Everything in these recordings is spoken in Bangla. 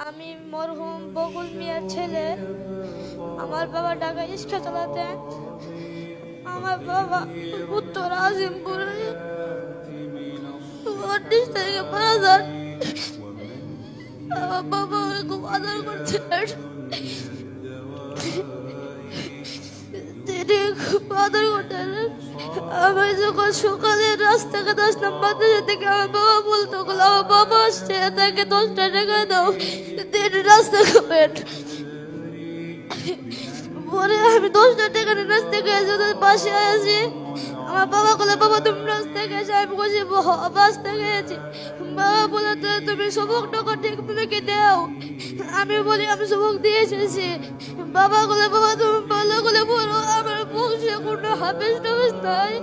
আমি মরহুম বকুল মিয়ার ছেলে। আমার বাবা ঢাকা রিক্সা চালাতেন। আমার বাবা উত্তর আজিমপুরে 29 তারিখে মারা যান। আমার বাবা খুব আদর করছিলেন। তিনি খুব আদর করতেন। আমি যখন সকালে রাস্তাঘাট আসলাম মাদ্রাসা থেকে, আমার বাবা বলতো আমার বাবা আসছে, তাকে 10টা টাকা দাও, তিনি রাস্তা খাবেন। পরে আমি 10টা টাকা নিয়ে রাস্তা গেছি, ওদের পাশে আছি। আমার বাবা বলে, বাবা তুমি রাস্তা গেছো? আমি বলছি রাস্তা গেছি। বাবা বলে, তুমি সবক টাকা ঠিকভাবে দাও। আমি বলি, আমি সবক দিয়ে এসেছি। বাবা বলে, বাবা তুমি ভালো করে পড়ো, আমার বংশে কোনো হাফেজ টাফেজ নাই,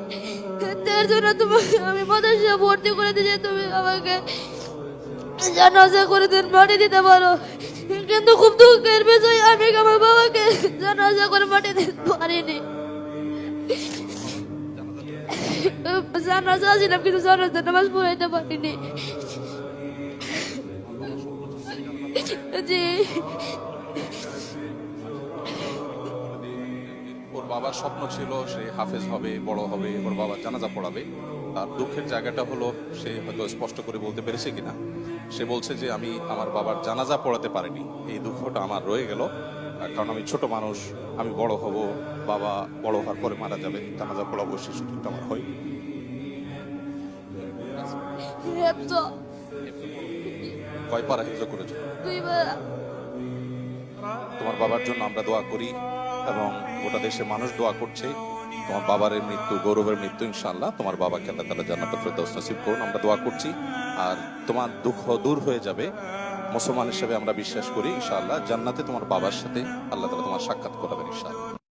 তার জন্য তোমাকে আমি মাদ্রাসা ভর্তি করে দিয়েছি, তুমি আমাকে জানাজা করে দিন মাটি দিতে পারো। কিন্তু খুব দুঃখের বিষয়, আমি আমার বাবাকে জানাজা করে মাটি দিতে পারিনি। জানাজা ছিলাম কিন্তু জানাজা নামাজ পড়াইতে পারিনি। জি। ওর বাবার স্বপ্ন ছিল সে হাফেজ হবে, বড় হবে, ওর বাবা জানাজা পড়াবে। তার দুঃখের জায়গাটা হলো সে হয়তো স্পষ্ট করে বলতে পেরেছে কিনা, সে বলছে যে আমি আমার বাবার জানাজা পড়াতে পারিনি, এই দুঃখটা আমার রয়ে গেল। কারণ আমি ছোট মানুষ, আমি বড় হব, বাবা বড় হওয়ার পরে মারা যাবে, জানাজা পড়াবো, সেই সুযোগটা আমার হয়নি। কয় পারা হিফজ করেছো? তোমার বাবার জন্য আমরা দোয়া করি এবং গোটা দেশের মানুষ দোয়া করছে। তোমার বাবার এই মৃত্যু গৌরবের মৃত্যু, ইনশাআল্লাহ তোমার বাবাকে আল্লাহ তাআলা জান্নাতুল ফেরদাউস নসিব করুন, আমরা দোয়া করছি। আর তোমার দুঃখ দূর হয়ে যাবে, মুসলমান হিসেবে আমরা বিশ্বাস করি ইনশাআল্লাহ জান্নাতে তোমার বাবার সাথে আল্লাহ তাআলা তোমার সাক্ষাৎ করাবেন ইনশাআল্লাহ।